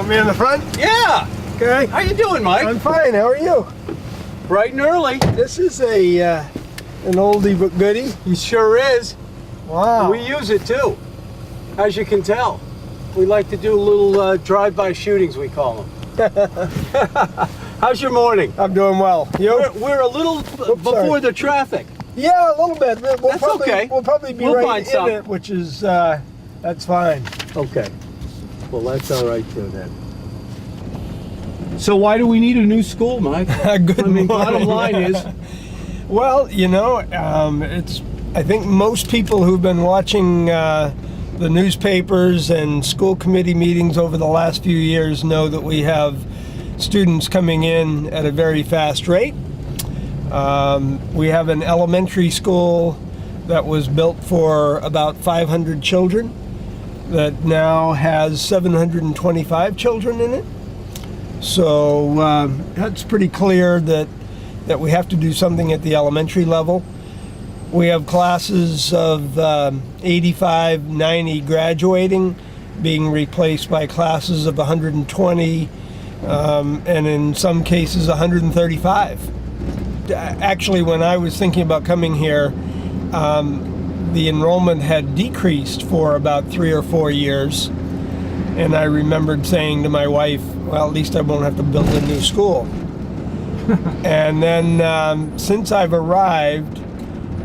Want me in the front? Yeah. Okay. How you doing, Mike? I'm fine. How are you? Bright and early. This is an oldie but goodie. He sure is. Wow. We use it too, as you can tell. We like to do little drive-by shootings, we call them. How's your morning? I'm doing well. You? We're a little before the traffic. Yeah, a little bit. That's okay. We'll probably be We'll right find in some. it, which is that's fine. Okay. Well, that's all right too then. So why do we need a new school, Mike? Good morning. Bottom line is, well, you know, it's. I think most people who've been watching the newspapers and school committee meetings over the last few years know that we have students coming in at a very fast rate. We have an elementary school that was built for about 500 children that now has 725 children in it. So that's pretty clear that we have to do something at the elementary level. We have classes of 85, 90 graduating, being replaced by classes of 120, and in some cases 135. Actually, when I was thinking about coming here, the enrollment had decreased for about 3 or 4 years, and I remembered saying to my wife, well, at least I won't have to build a new school. And then since I've arrived,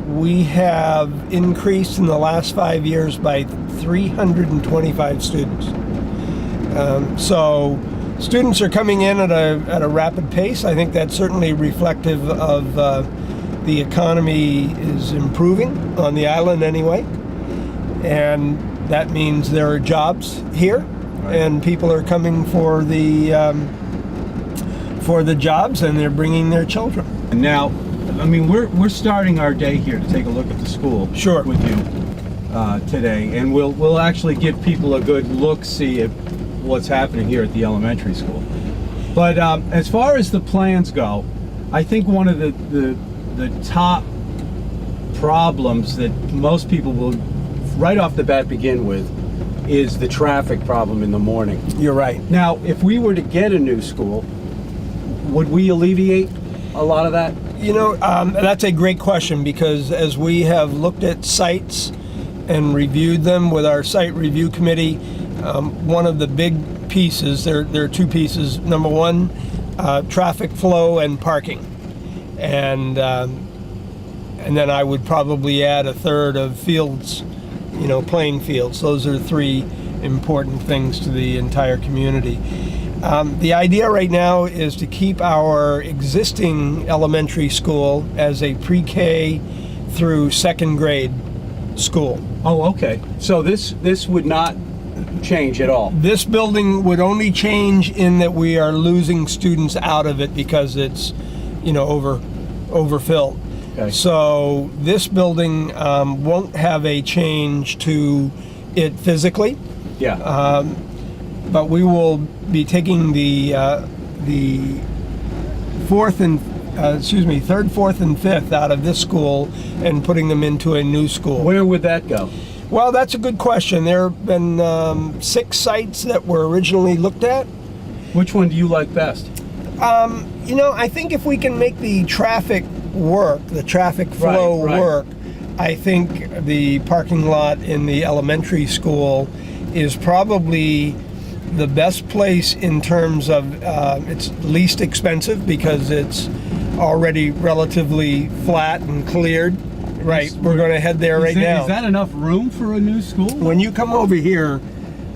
we have increased in the last 5 years by 325 students. So students are coming in at a rapid pace. I think that's certainly reflective of the economy is improving on the island anyway, and that means there are jobs here, and people are coming for the jobs, and they're bringing their children. Now, I mean, we're starting our day here to take a look at the school. Sure. With you today, and we'll actually give people a good look-see at what's happening here at the elementary school. But as far as the plans go, I think one of the top problems that most people will right off the bat begin with is the traffic problem in the morning. You're right. now, if we were to get a new school, would we alleviate a lot of that? You know, that's a great question, because as we have looked at sites and reviewed them with our site review committee, one of the big pieces, there are two pieces. Number one, traffic flow and parking. And then I would probably add a third of fields, you know, playing fields. Those are three important things to the entire community. The idea right now is to keep our existing elementary school as a pre-K through second grade school. Oh, okay. So this would not change at all. This building would only change in that we are losing students out of it because it's, you know, overfilled. Okay. So this building won't have a change to it physically. Yeah. But we will be taking the third, fourth, and fifth out of this school and putting them into a new school. Where would that go? Well, that's a good question. There have been 6 sites that were originally looked at. Which one do you like best? You know, I think if we can make the traffic work, the traffic flow Right. work, I think the parking lot in the elementary school is probably the best place in terms of it's least expensive because it's already relatively flat and cleared. Right, we're going to head there right now. Is that enough room for a new school? When you come over here,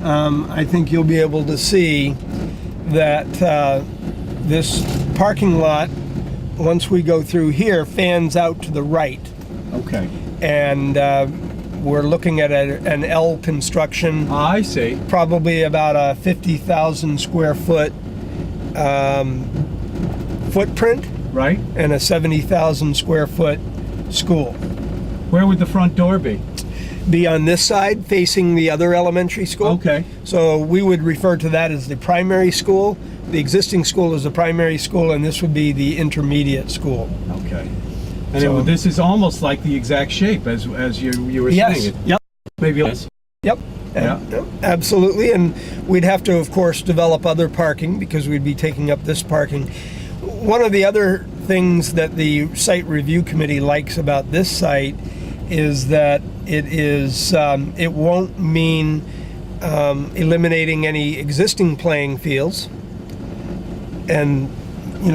I think you'll be able to see that this parking lot, once we go through here, fans out to the right. Okay. And we're looking at an L construction, I see. probably about a 50,000 square foot footprint Right. and a 70,000 square foot school. Where would the front door be? Be on this side facing the other elementary school. Okay. So we would refer to that as the primary school. The existing school is the primary school, and this would be the intermediate school. Okay. And So- this is almost like the exact shape as you were Yes. saying it. Yep. Maybe less. Yep. Absolutely, and we'd have to, of course, develop other parking because we'd be taking up this parking. One of the other things that the site review committee likes about this site is that it won't mean eliminating any existing playing fields, and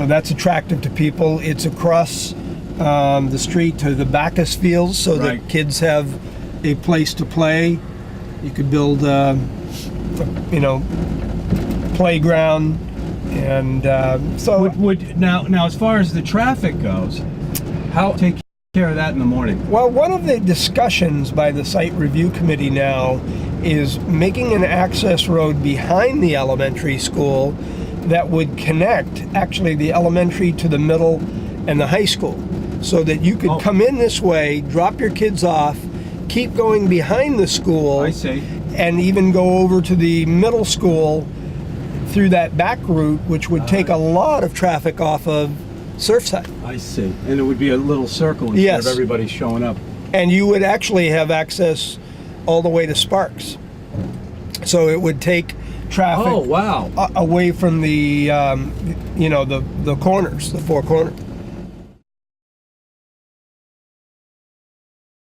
that's attractive to people. It's across the street to the Bacchus Fields, so Right. that kids have a place to play. You could build playground, and so Would now as far as the traffic goes, how take care of that in the morning? well, one of the discussions by the site review committee now is making an access road behind the elementary school that would connect actually the elementary to the middle and the high school, so that you could come in this way, drop your kids off, keep going behind the school, I see. and even go over to the middle school through that back route, which would take a lot of traffic off of Surfside. I see. And it would be a little circle instead Yes. of everybody showing up. And you would actually have access all the way to Sparks. So it would take traffic Oh, wow. away from the corners, the four corners.